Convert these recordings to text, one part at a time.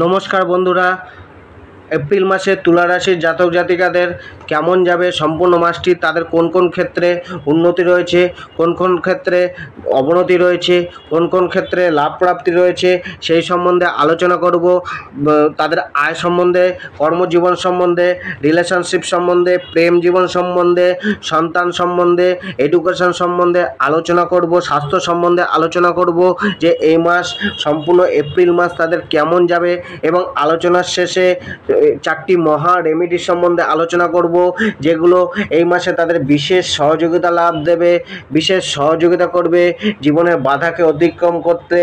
নমস্কার বন্ধুরা, এপ্রিল মাসে তুলা রাশির জাতক জাতিকাদের কেমন যাবে সম্পূর্ণ মাসটি, তাদের কোন কোন ক্ষেত্রে উন্নতি রয়েছে, কোন কোন ক্ষেত্রে অবনতি রয়েছে, কোন কোন ক্ষেত্রে লাভ প্রাপ্তি রয়েছে সেই সম্বন্ধে আলোচনা করব। তাদের আয় সম্বন্ধে, কর্মজীবন সম্বন্ধে, রিলেশনশিপ সম্বন্ধে, প্রেম জীবন সম্বন্ধে, সন্তান সম্বন্ধে, এডুকেশন সম্বন্ধে আলোচনা করব, স্বাস্থ্য সম্বন্ধে আলোচনা করব যে এই মাস সম্পূর্ণ এপ্রিল মাস তাদের কেমন যাবে। এবং আলোচনার শেষে চারটি মহা রেমেডি সম্বন্ধে আলোচনা করব, যেগুলো এই মাসে তাদের বিশেষ সহযোগিতা লাভ দেবে, বিশেষ সহযোগিতা করবে জীবনের বাধাকে অতিক্রম করতে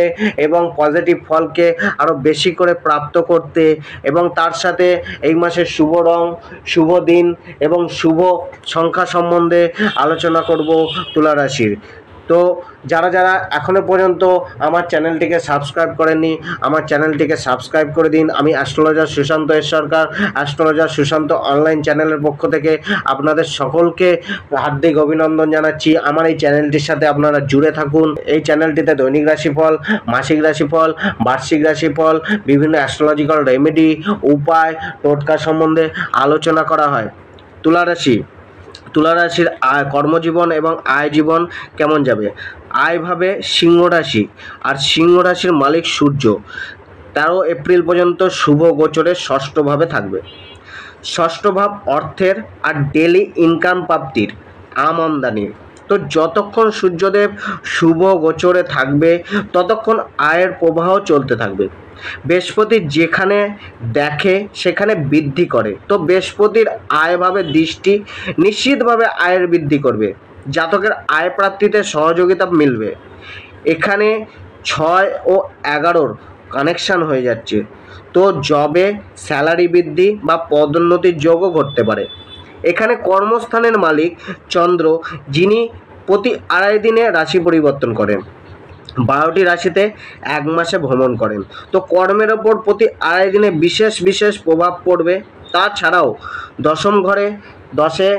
এবং পজিটিভ ফলকে আরও বেশি করে প্রাপ্ত করতে। এবং তার সাথে এই মাসের শুভ রং, শুভ দিন এবং শুভ সংখ্যা সম্বন্ধে আলোচনা করব তুলা রাশির। তো যারা যারা এখনও পর্যন্ত আমার চ্যানেলটিকে সাবস্ক্রাইব করেননি, আমার চ্যানেলটিকে সাবস্ক্রাইব করে দিন। আমি অ্যাস্ট্রোলজার সুশান্ত সরকার, অ্যাস্ট্রোলজার সুশান্ত অনলাইন চ্যানেলের পক্ষ থেকে আপনাদের সকলকে হার্দিক অভিনন্দন জানাচ্ছি। আমার এই চ্যানেলটির সাথে আপনারা জুড়ে থাকুন। এই চ্যানেলটিতে দৈনিক রাশিফল, মাসিক রাশিফল, বার্ষিক রাশিফল, বিভিন্ন অ্যাস্ট্রোলজিক্যাল রেমেডি, উপায়, টোটকা সম্বন্ধে আলোচনা করা হয়। তুলা রাশির কর্মজীবন এবং আয় জীবন কেমন যাবে। আয় ভাবে সিংহ রাশি, আর সিংহ রাশির মালিক সূর্য 13 এপ্রিল পর্যন্ত শুভ গোচরে ষষ্ঠভাবে থাকবে। ষষ্ঠ ভাব অর্থের আর ডেলি ইনকাম প্রাপ্তির, আমদানির। তো যতক্ষণ সূর্যদেব শুভ গোচরে থাকবে ততক্ষণ আয়ের প্রবাহ চলতে থাকবে। বৃহস্পতি যেখানে দেখে সেখানে বৃদ্ধি করে, তো বৃহস্পতির আয়ভাবে দৃষ্টি নিশ্চিতভাবে আয়ের বৃদ্ধি করবে, জাতকের আয় প্রাপ্তিতে সহযোগিতা মিলবে। এখানে 6 ও 11 কানেকশান হয়ে যাচ্ছে, তো জবে স্যালারি বৃদ্ধি বা পদোন্নতির যোগও ঘটতে পারে। এখানে কর্মস্থানের মালিক চন্দ্র, যিনি প্রতি 2.5 দিনে রাশি পরিবর্তন করেন, 12টি রাশিতে 1 মাসে ভ্রমণ করেন। তো কর্মের ওপর প্রতি 2.5 দিনে বিশেষ বিশেষ প্রভাব পড়বে। তাছাড়াও দশম ঘরে 10-এ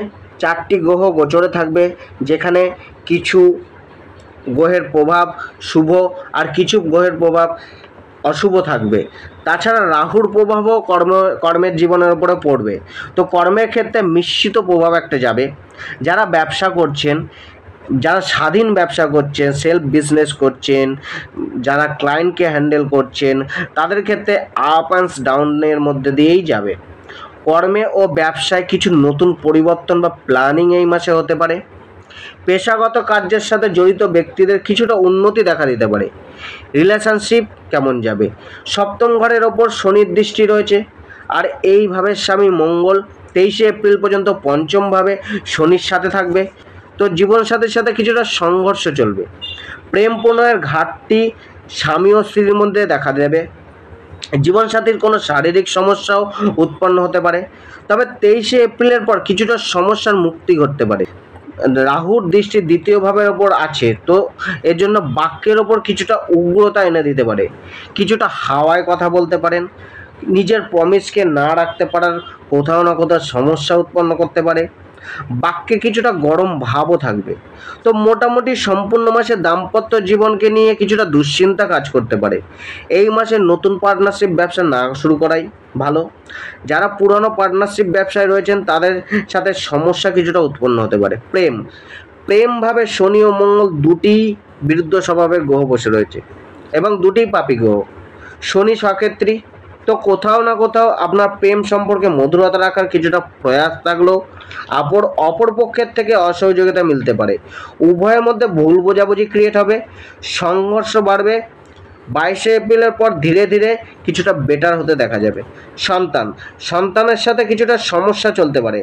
4টি গ্রহ গোচরে থাকবে, যেখানে কিছু গ্রহের প্রভাব শুভ আর কিছু গ্রহের প্রভাব অশুভ থাকবে। তাছাড়া রাহুর প্রভাবও কর্মের জীবনের উপরে পড়বে। তো কর্মের ক্ষেত্রে মিশ্রিত প্রভাব একটা যাবে। যারা ব্যবসা করছেন, যারা স্বাধীন ব্যবসা করছেন, সেলফ বিজনেস করছেন, যারা ক্লায়েন্টকে হ্যান্ডেল করছেন, তাদের ক্ষেত্রে আপ অ্যান্ড ডাউনের মধ্যে দিয়েই যাবে। কর্মে ও ব্যবসায় কিছু নতুন পরিবর্তন বা প্ল্যানিং এই মাসে হতে পারে। পেশাগত কার্যের সাথে জড়িত ব্যক্তিদের কিছুটা উন্নতি দেখা দিতে পারে। রিলেশনশিপ কেমন যাবে। সপ্তম ঘরের ওপর শনির দৃষ্টি রয়েছে, আর এইভাবে স্বামী মঙ্গল 23 এপ্রিল পর্যন্ত পঞ্চমভাবে শনির সাথে থাকবে। তো জীবনসাথীর সাথে কিছুটা সংঘর্ষ চলবে। প্রেম প্রণয়ের ঘাটতি স্বামী ও স্ত্রীর মধ্যে দেখা দেবে। জীবনসাথীর কোনো শারীরিক সমস্যাও উৎপন্ন হতে পারে। তবে 23 এপ্রিলের পর কিছুটা সমস্যার মুক্তি ঘটতে পারে। রাহুর দৃষ্টি দ্বিতীয় ভাবের ওপর আছে, তো এর জন্য বাক্যের ওপর কিছুটা উগ্রতা এনে দিতে পারে। কিছুটা হাওয়ায় কথা বলতে পারেন। নিজের প্রমিসকে না রাখতে পারার কোথাও না কোথাও সমস্যা উৎপন্ন করতে পারে। বাক্যে কিছুটা গরম ভাবও থাকবে। তো মোটামুটি সম্পূর্ণ মাসে দাম্পত্য জীবনকে নিয়ে কিছুটা দুশ্চিন্তা কাজ করতে পারে। এই মাসে নতুন পার্টনারশিপ ব্যবসা না শুরু করাই ভালো। যারা পুরনো পার্টনারশিপ ব্যবসায় রয়েছেন তাদের সাথে সমস্যা কিছুটা উৎপন্ন হতে পারে। প্রেমভাবে শনি ও মঙ্গল দুটি বিরুদ্ধ স্বভাবের গ্রহ বসে রয়েছে এবং দুটি পাপী গ্রহ। শনি সক্ষেত্রী, তো কোথাও না কোথাও আপনার প্রেম সম্পর্কে মধুরতা রাখার কিছুটা প্রয়াস থাকলেও অপর পক্ষের থেকে অসহযোগিতা মিলতে পারে। উভয়ের মধ্যে ভুল বোঝাবুঝি ক্রিয়েট হবে, সংঘর্ষ বাড়বে। 22 এপ্রিলের পর ধীরে ধীরে কিছুটা বেটার হতে দেখা যাবে। সন্তানের সাথে কিছুটা সমস্যা চলতে পারে।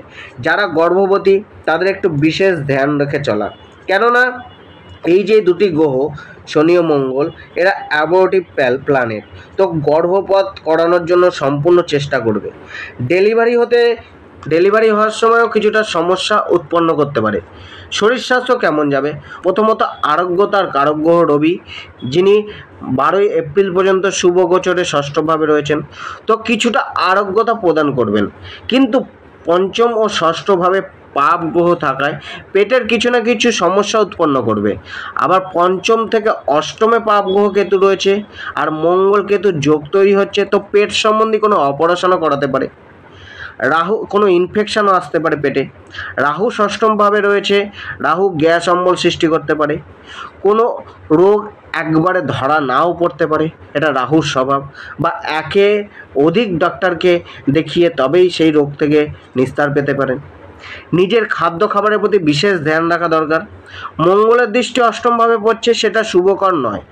যারা গর্ভবতী তাদের একটু বিশেষ ধ্যান রেখে চলা, কেননা এই যে দুটি গ্রহ শনি ও মঙ্গল, এরা অ্যাবর্টিভ প্ল্যানেট, তো গর্ভপাত করানোর জন্য সম্পূর্ণ চেষ্টা করবে। ডেলিভারি হওয়ার সময়ও কিছুটা সমস্যা উৎপন্ন করতে পারে। শরীর স্বাস্থ্য কেমন যাবে। প্রথমত আরোগ্যতার কারক গ্রহ রবি, যিনি 12 এপ্রিল পর্যন্ত শুভ গোচরে ষষ্ঠভাবে রয়েছেন, তো কিছুটা আরোগ্যতা প্রদান করবেন। কিন্তু পঞ্চম ও ষষ্ঠভাবে পাপ গ্রহ থাকায় পেটের কিছু না কিছু সমস্যা উৎপন্ন করবে। আবার পঞ্চম থেকে অষ্টমে পাপ গ্রহ কেতু রয়েছে আর মঙ্গল কেতু যোগ তৈরি হচ্ছে, তো পেট সম্বন্ধী কোনো অপারেশনও করাতে পারে। রাহু কোনো ইনফেকশনও আসতে পারে পেটে। রাহু ষষ্ঠমভাবে রয়েছে, রাহু গ্যাস অম্বল সৃষ্টি করতে পারে। কোনো রোগ একবারে ধরা নাও পড়তে পারে, এটা রাহুর স্বভাব, বা একে অধিক ডক্টরকে দেখিয়ে তবেই সেই রোগ থেকে নিস্তার পেতে পারেন। নিজের খাদ্য খাবারের প্রতি বিশেষ ধ্যান রাখা দরকার। মঙ্গলের দৃষ্টি অষ্টমভাবে পড়ছে, সেটা শুভকর নয়।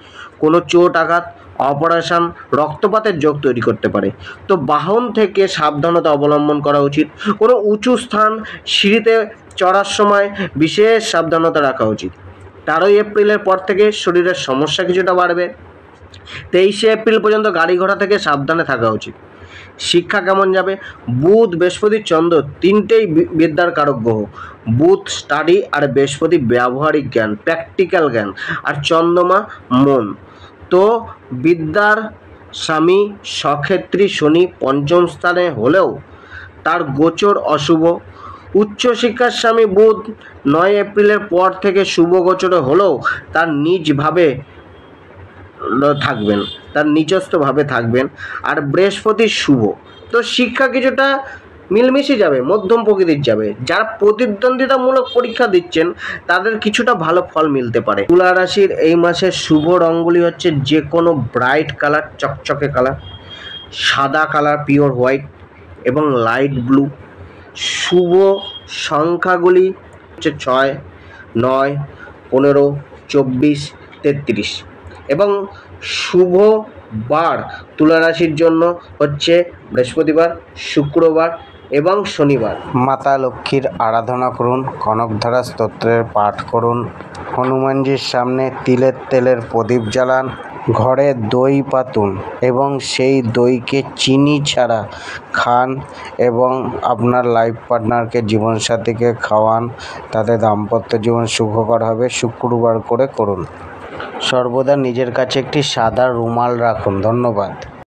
কোনো চোট আঘাত, অপারেশন, রক্তপাতের যোগ তৈরি করতে পারে, তো বাহন থেকে সাবধানতা অবলম্বন করা উচিত। কোনো উঁচু স্থান, সিঁড়িতে চড়ার সময় বিশেষ সাবধানতা রাখা উচিত। 13 এপ্রিলের পর থেকে শরীরের সমস্যা কিছুটা বাড়বে। 23 এপ্রিল পর্যন্ত গাড়ি ঘোড়া থেকে সাবধানে থাকা উচিত। শিক্ষা কেমন যাবে? বুধ, বৃহস্পতি, চন্দ্র তিনটেই বিদ্যার কারক গ্রহ। বুধ স্টাডি আর বৃহস্পতি ব্যবহারিক জ্ঞান, প্র্যাকটিক্যাল জ্ঞান, আর চন্দ্রমা মন। তো বিদ্যার স্বামী সক্ষেত্রী শনি পঞ্চম স্থানে হলেও তার গোচর অশুভ। উচ্চশিক্ষার স্বামী বুধ 9 এপ্রিলের পর থেকে শুভ গোচরে হলেও তার নিজভাবে থাকবেন, তার নিজস্থভাবে থাকবেন। আর বৃহস্পতি শুভ, তো শিক্ষা কিছুটা মিলমিশে যাবে, মধ্যম প্রকৃতির যাবে। যারা প্রতিদ্বন্দ্বিতামূলক পরীক্ষা দিচ্ছেন তাদের কিছুটা ভালো ফল মিলতে পারে। তুলা রাশির এই মাসের শুভ রঙগুলি হচ্ছে যে কোনো ব্রাইট কালার, চকচকে কালার, সাদা কালার, পিওর হোয়াইট এবং লাইট ব্লু। শুভ সংখ্যাগুলি হচ্ছে 6, 9, 15, 24, 33 এবং শুভ বার তুলা রাশির জন্য হচ্ছে বৃহস্পতিবার, শুক্রবার এবং শনিবার। মাতা লক্ষ্মীর আরাধনা করুন, কনকধারা স্তোত্রের পাঠ করুন, হনুমানজির সামনে তিলের তেলের প্রদীপ জ্বালান, ঘরে দই পাতুন এবং সেই দইকে চিনি ছাড়া খান এবং আপনার লাইফ পার্টনারকে, জীবনসাথীকে খাওয়ান, তাদের দাম্পত্য জীবন সুখকর হবে। শুক্রবার করে করুন। সর্বদা নিজের কাছে একটি সাদা রুমাল রাখুন। ধন্যবাদ।